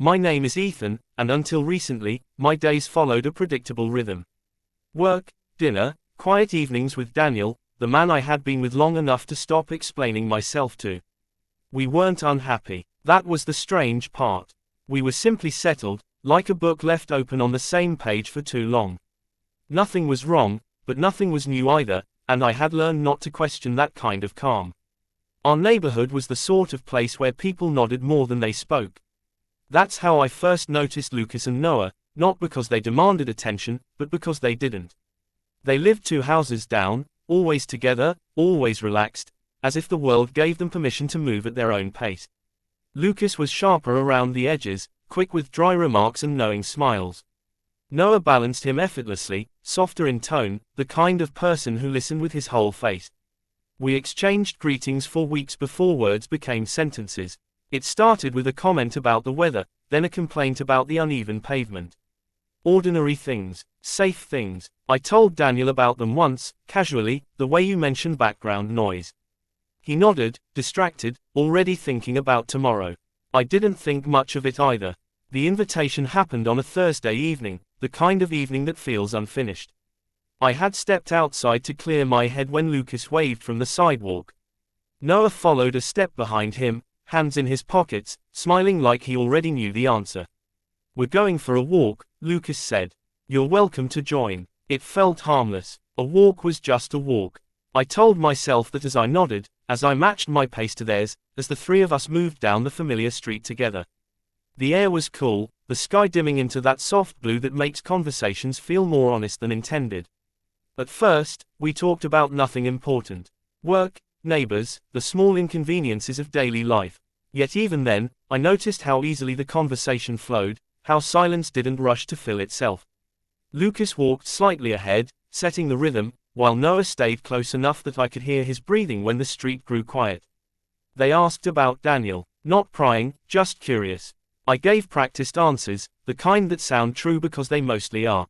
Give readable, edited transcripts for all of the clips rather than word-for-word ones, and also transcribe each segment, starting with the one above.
My name is Ethan, and until recently, my days followed a predictable rhythm. Work, dinner, quiet evenings with Daniel, the man I had been with long enough to stop explaining myself to. We weren't unhappy. That was the strange part. We were simply settled, like a book left open on the same page for too long. Nothing was wrong, but nothing was new either, and I had learned not to question that kind of calm. Our neighborhood was the sort of place where people nodded more than they spoke. That's how I first noticed Lucas and Noah, not because they demanded attention, but because they didn't. They lived 2 houses down, always together, always relaxed, as if the world gave them permission to move at their own pace. Lucas was sharper around the edges, quick with dry remarks and knowing smiles. Noah balanced him effortlessly, softer in tone, the kind of person who listened with his whole face. We exchanged greetings for weeks before words became sentences. It started with a comment about the weather, then a complaint about the uneven pavement. Ordinary things, safe things. I told Daniel about them once, casually, the way you mentioned background noise. He nodded, distracted, already thinking about tomorrow. I didn't think much of it either. The invitation happened on a Thursday evening, the kind of evening that feels unfinished. I had stepped outside to clear my head when Lucas waved from the sidewalk. Noah followed a step behind him, hands in his pockets, smiling like he already knew the answer. "We're going for a walk," Lucas said. "You're welcome to join." It felt harmless. A walk was just a walk. I told myself that as I nodded, as I matched my pace to theirs, as the 3 of us moved down the familiar street together. The air was cool, the sky dimming into that soft blue that makes conversations feel more honest than intended. At first, we talked about nothing important. Work, neighbors, the small inconveniences of daily life. Yet even then, I noticed how easily the conversation flowed, how silence didn't rush to fill itself. Lucas walked slightly ahead, setting the rhythm, while Noah stayed close enough that I could hear his breathing when the street grew quiet. They asked about Daniel, not prying, just curious. I gave practiced answers, the kind that sound true because they mostly are.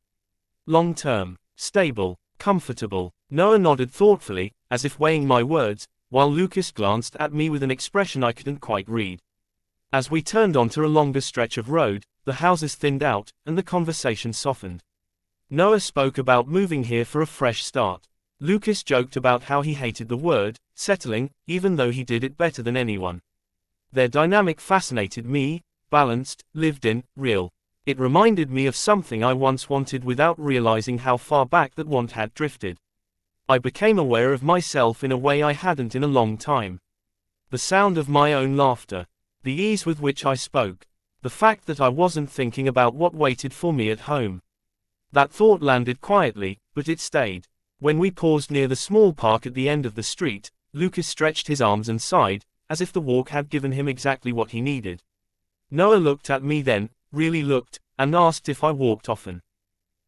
Long-term, stable, comfortable. Noah nodded thoughtfully, as if weighing my words, while Lucas glanced at me with an expression I couldn't quite read. As we turned onto a longer stretch of road, the houses thinned out, and the conversation softened. Noah spoke about moving here for a fresh start. Lucas joked about how he hated the word, settling, even though he did it better than anyone. Their dynamic fascinated me, balanced, lived in, real. It reminded me of something I once wanted without realizing how far back that want had drifted. I became aware of myself in a way I hadn't in a long time. The sound of my own laughter. The ease with which I spoke. The fact that I wasn't thinking about what waited for me at home. That thought landed quietly, but it stayed. When we paused near the small park at the end of the street, Lucas stretched his arms and sighed, as if the walk had given him exactly what he needed. Noah looked at me then, really looked, and asked if I walked often.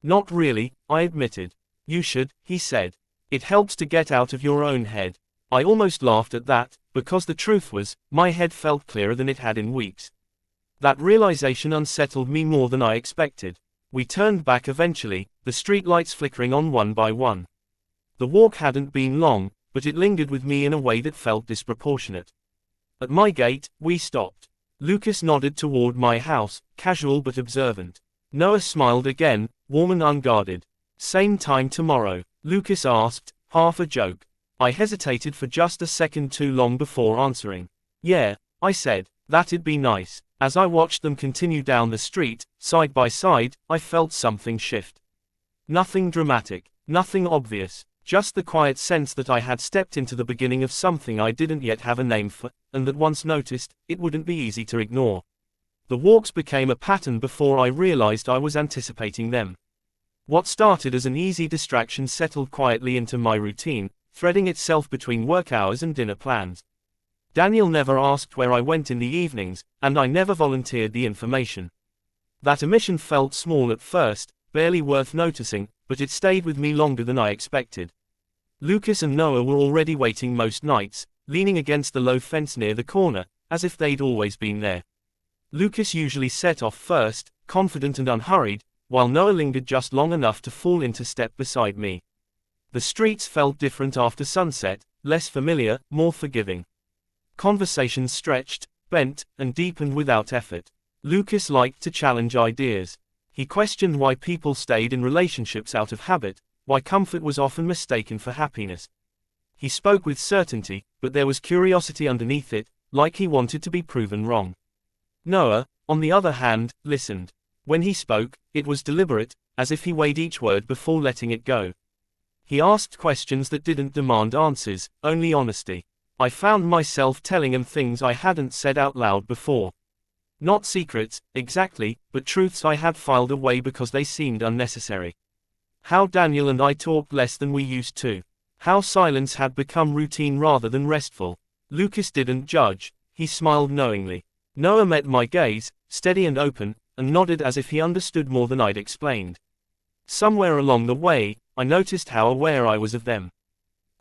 "Not really," I admitted. "You should," he said. "It helps to get out of your own head." I almost laughed at that, because the truth was, my head felt clearer than it had in weeks. That realization unsettled me more than I expected. We turned back eventually, the streetlights flickering on one by one. The walk hadn't been long, but it lingered with me in a way that felt disproportionate. At my gate, we stopped. Lucas nodded toward my house, casual but observant. Noah smiled again, warm and unguarded. "Same time tomorrow?" Lucas asked, half a joke. I hesitated for just a second too long before answering. "Yeah," I said, "that'd be nice." As I watched them continue down the street, side by side, I felt something shift. Nothing dramatic, nothing obvious, just the quiet sense that I had stepped into the beginning of something I didn't yet have a name for, and that once noticed, it wouldn't be easy to ignore. The walks became a pattern before I realized I was anticipating them. What started as an easy distraction settled quietly into my routine, threading itself between work hours and dinner plans. Daniel never asked where I went in the evenings, and I never volunteered the information. That omission felt small at first, barely worth noticing, but it stayed with me longer than I expected. Lucas and Noah were already waiting most nights, leaning against the low fence near the corner, as if they'd always been there. Lucas usually set off first, confident and unhurried, while Noah lingered just long enough to fall into step beside me. The streets felt different after sunset, less familiar, more forgiving. Conversations stretched, bent, and deepened without effort. Lucas liked to challenge ideas. He questioned why people stayed in relationships out of habit, why comfort was often mistaken for happiness. He spoke with certainty, but there was curiosity underneath it, like he wanted to be proven wrong. Noah, on the other hand, listened. When he spoke, it was deliberate, as if he weighed each word before letting it go. He asked questions that didn't demand answers, only honesty. I found myself telling him things I hadn't said out loud before. Not secrets, exactly, but truths I had filed away because they seemed unnecessary. How Daniel and I talked less than we used to. How silence had become routine rather than restful. Lucas didn't judge, he smiled knowingly. Noah met my gaze, steady and open, and nodded as if he understood more than I'd explained. Somewhere along the way, I noticed how aware I was of them.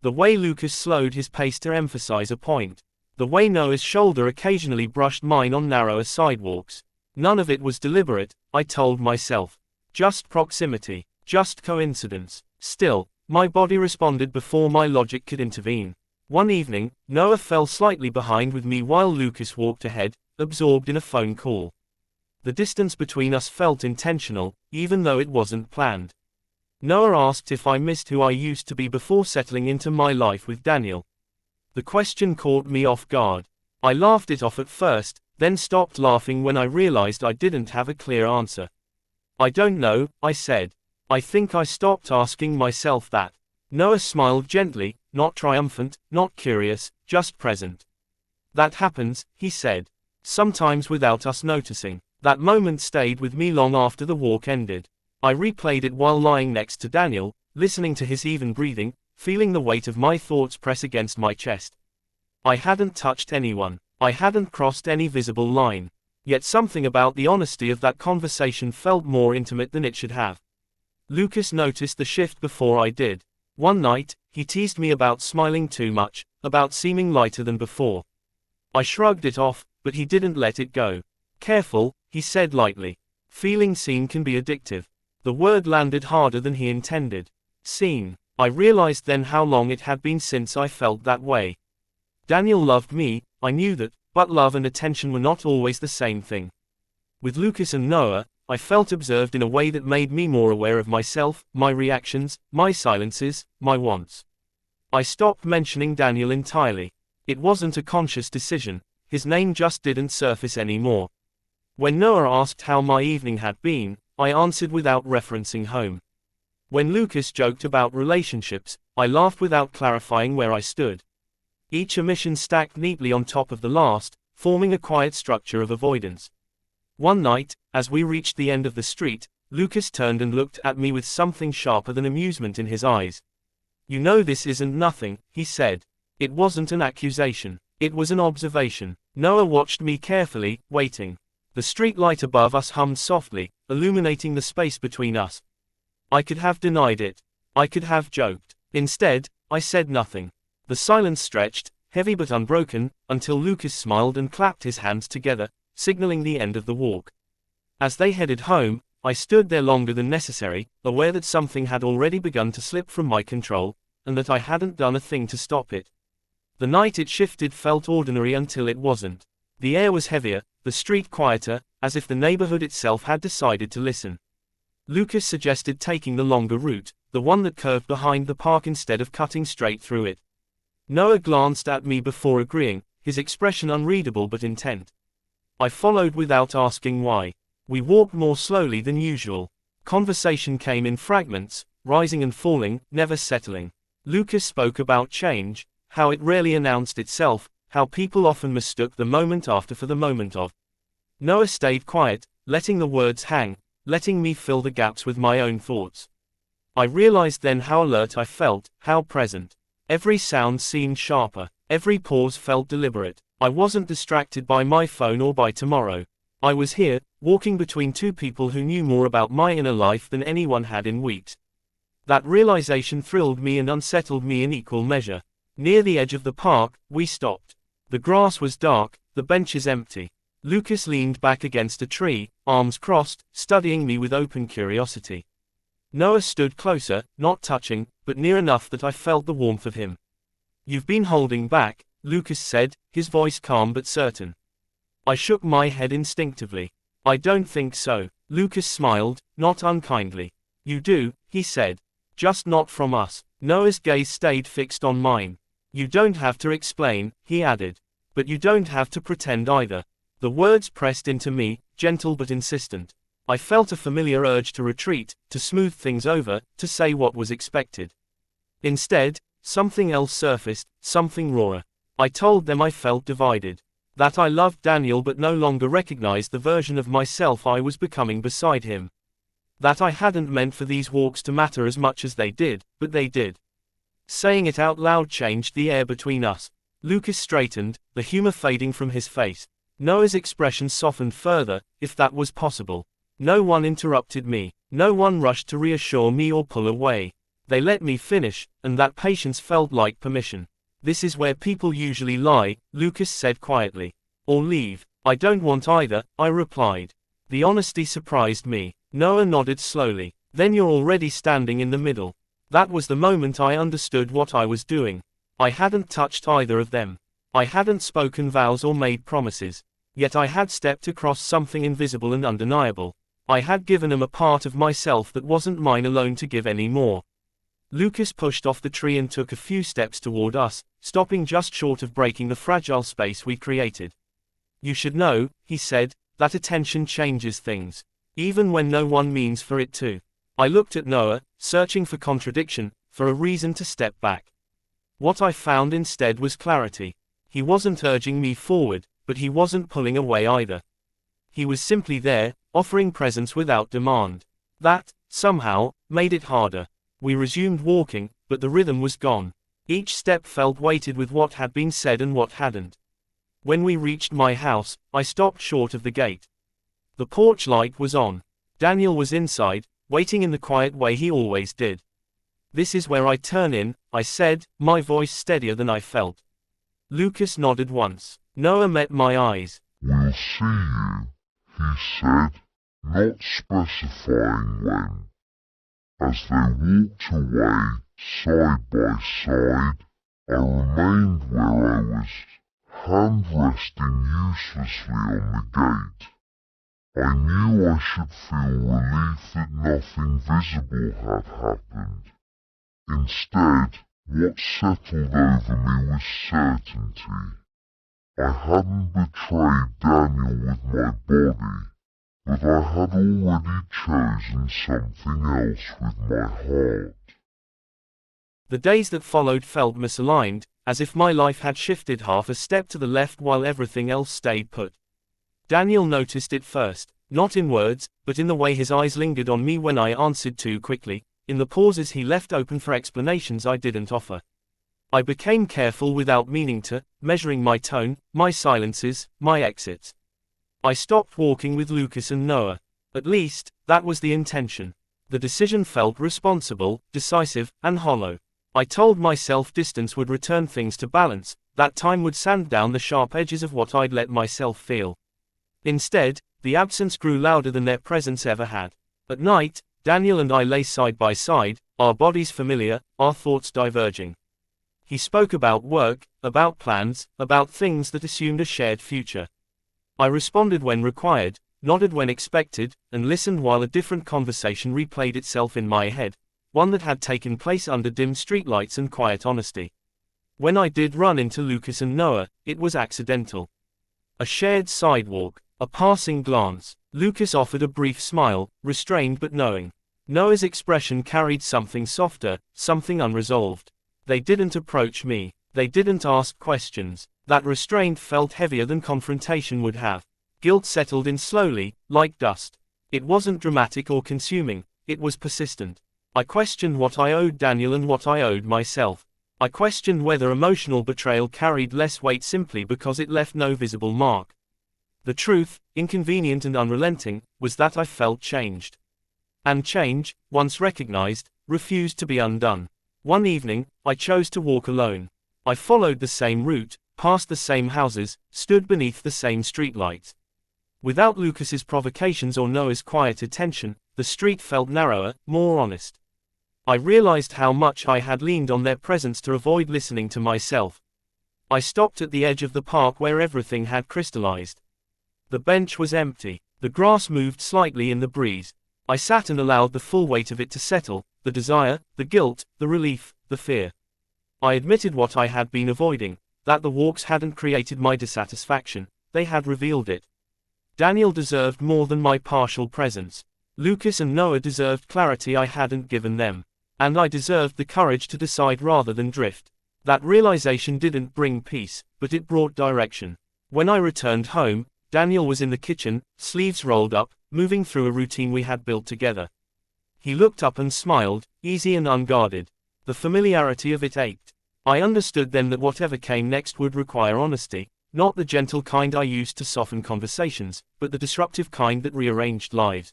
The way Lucas slowed his pace to emphasize a point. The way Noah's shoulder occasionally brushed mine on narrower sidewalks. None of it was deliberate, I told myself. Just proximity, just coincidence. Still, my body responded before my logic could intervene. One evening, Noah fell slightly behind with me while Lucas walked ahead, absorbed in a phone call. The distance between us felt intentional, even though it wasn't planned. Noah asked if I missed who I used to be before settling into my life with Daniel. The question caught me off guard. I laughed it off at first, then stopped laughing when I realized I didn't have a clear answer. I don't know, I said. I think I stopped asking myself that. Noah smiled gently, not triumphant, not curious, just present. That happens, he said. Sometimes without us noticing. That moment stayed with me long after the walk ended. I replayed it while lying next to Daniel, listening to his even breathing, feeling the weight of my thoughts press against my chest. I hadn't touched anyone. I hadn't crossed any visible line. Yet something about the honesty of that conversation felt more intimate than it should have. Lucas noticed the shift before I did. One night, he teased me about smiling too much, about seeming lighter than before. I shrugged it off, but he didn't let it go. Careful, he said lightly. Feeling seen can be addictive. The word landed harder than he intended. Seen. I realized then how long it had been since I felt that way. Daniel loved me, I knew that, but love and attention were not always the same thing. With Lucas and Noah, I felt observed in a way that made me more aware of myself, my reactions, my silences, my wants. I stopped mentioning Daniel entirely. It wasn't a conscious decision, his name just didn't surface anymore. When Noah asked how my evening had been, I answered without referencing home. When Lucas joked about relationships, I laughed without clarifying where I stood. Each omission stacked neatly on top of the last, forming a quiet structure of avoidance. One night, as we reached the end of the street, Lucas turned and looked at me with something sharper than amusement in his eyes. "You know this isn't nothing," he said. It wasn't an accusation. It was an observation. Noah watched me carefully, waiting. The street light above us hummed softly, illuminating the space between us. I could have denied it. I could have joked. Instead, I said nothing. The silence stretched, heavy but unbroken, until Lucas smiled and clapped his hands together, signaling the end of the walk. As they headed home, I stood there longer than necessary, aware that something had already begun to slip from my control, and that I hadn't done a thing to stop it. The night it shifted felt ordinary until it wasn't. The air was heavier, the street quieter, as if the neighborhood itself had decided to listen. Lucas suggested taking the longer route, the one that curved behind the park instead of cutting straight through it. Noah glanced at me before agreeing, his expression unreadable but intent. I followed without asking why. We walked more slowly than usual. Conversation came in fragments, rising and falling, never settling. Lucas spoke about change, how it rarely announced itself, how people often mistook the moment after for the moment of. Noah stayed quiet, letting the words hang, letting me fill the gaps with my own thoughts. I realized then how alert I felt, how present. Every sound seemed sharper, every pause felt deliberate. I wasn't distracted by my phone or by tomorrow. I was here, walking between two people who knew more about my inner life than anyone had in weeks. That realization thrilled me and unsettled me in equal measure. Near the edge of the park, we stopped. The grass was dark, the benches empty. Lucas leaned back against a tree, arms crossed, studying me with open curiosity. Noah stood closer, not touching, but near enough that I felt the warmth of him. "You've been holding back," Lucas said, his voice calm but certain. I shook my head instinctively. I don't think so. Lucas smiled, not unkindly. You do, he said. Just not from us. Noah's gaze stayed fixed on mine. You don't have to explain, he added. But you don't have to pretend either. The words pressed into me, gentle but insistent. I felt a familiar urge to retreat, to smooth things over, to say what was expected. Instead, something else surfaced, something rawer. I told them I felt divided. That I loved Daniel but no longer recognized the version of myself I was becoming beside him. That I hadn't meant for these walks to matter as much as they did, but they did. Saying it out loud changed the air between us. Lucas straightened, the humor fading from his face. Noah's expression softened further, if that was possible. No one interrupted me. No one rushed to reassure me or pull away. They let me finish, and that patience felt like permission. This is where people usually lie, Lucas said quietly. Or leave. I don't want either, I replied. The honesty surprised me. Noah nodded slowly. Then you're already standing in the middle. That was the moment I understood what I was doing. I hadn't touched either of them. I hadn't spoken vows or made promises. Yet I had stepped across something invisible and undeniable. I had given them a part of myself that wasn't mine alone to give anymore. Lucas pushed off the tree and took a few steps toward us, stopping just short of breaking the fragile space we created. You should know, he said, that attention changes things. Even when no one means for it to. I looked at Noah, searching for contradiction, for a reason to step back. What I found instead was clarity. He wasn't urging me forward, but he wasn't pulling away either. He was simply there, offering presence without demand. That, somehow, made it harder. We resumed walking, but the rhythm was gone. Each step felt weighted with what had been said and what hadn't. When we reached my house, I stopped short of the gate. The porch light was on. Daniel was inside, waiting in the quiet way he always did. This is where I turn in, I said, my voice steadier than I felt. Lucas nodded once. Noah met my eyes. We'll see you, he said, not specifying when. As they walked away, side by side, I remained where I was, hand resting uselessly on the gate. I knew I should feel relief that nothing visible had happened. Instead, what settled over me was certainty. I hadn't betrayed Daniel with my body, but I had already chosen something else with my heart. The days that followed felt misaligned, as if my life had shifted half a step to the left while everything else stayed put. Daniel noticed it first, not in words, but in the way his eyes lingered on me when I answered too quickly, in the pauses he left open for explanations I didn't offer. I became careful without meaning to, measuring my tone, my silences, my exits. I stopped walking with Lucas and Noah. At least, that was the intention. The decision felt responsible, decisive, and hollow. I told myself distance would return things to balance, that time would sand down the sharp edges of what I'd let myself feel. Instead, the absence grew louder than their presence ever had. At night, Daniel and I lay side by side, our bodies familiar, our thoughts diverging. He spoke about work, about plans, about things that assumed a shared future. I responded when required, nodded when expected, and listened while a different conversation replayed itself in my head, one that had taken place under dim streetlights and quiet honesty. When I did run into Lucas and Noah, it was accidental. A shared sidewalk, a passing glance. Lucas offered a brief smile, restrained but knowing. Noah's expression carried something softer, something unresolved. They didn't approach me. They didn't ask questions. That restraint felt heavier than confrontation would have. Guilt settled in slowly, like dust. It wasn't dramatic or consuming, it was persistent. I questioned what I owed Daniel and what I owed myself. I questioned whether emotional betrayal carried less weight simply because it left no visible mark. The truth, inconvenient and unrelenting, was that I felt changed. And change, once recognized, refused to be undone. One evening, I chose to walk alone. I followed the same route, passed the same houses, stood beneath the same streetlights. Without Lucas's provocations or Noah's quiet attention, the street felt narrower, more honest. I realized how much I had leaned on their presence to avoid listening to myself. I stopped at the edge of the park where everything had crystallized. The bench was empty. The grass moved slightly in the breeze. I sat and allowed the full weight of it to settle, the desire, the guilt, the relief, the fear. I admitted what I had been avoiding, that the walks hadn't created my dissatisfaction, they had revealed it. Daniel deserved more than my partial presence. Lucas and Noah deserved clarity I hadn't given them. And I deserved the courage to decide rather than drift. That realization didn't bring peace, but it brought direction. When I returned home, Daniel was in the kitchen, sleeves rolled up, moving through a routine we had built together. He looked up and smiled, easy and unguarded. The familiarity of it ached. I understood then that whatever came next would require honesty, not the gentle kind I used to soften conversations, but the disruptive kind that rearranged lives.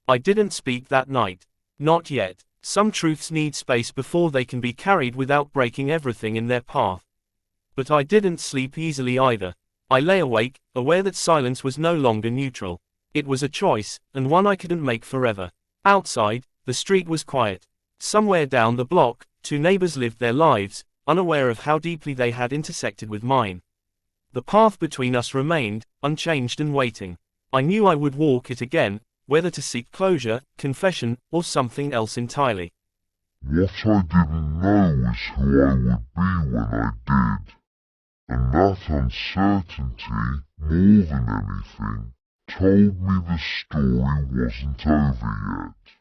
I didn't speak that night. Not yet. Some truths need space before they can be carried without breaking everything in their path. But I didn't sleep easily either. I lay awake, aware that silence was no longer neutral. It was a choice, and one I couldn't make forever. Outside, the street was quiet. Somewhere down the block, two neighbors lived their lives, unaware of how deeply they had intersected with mine. The path between us remained, unchanged and waiting. I knew I would walk it again, whether to seek closure, confession, or something else entirely. What I didn't know is who I would be when I did. And that uncertainty, more than anything, told me the story wasn't over yet.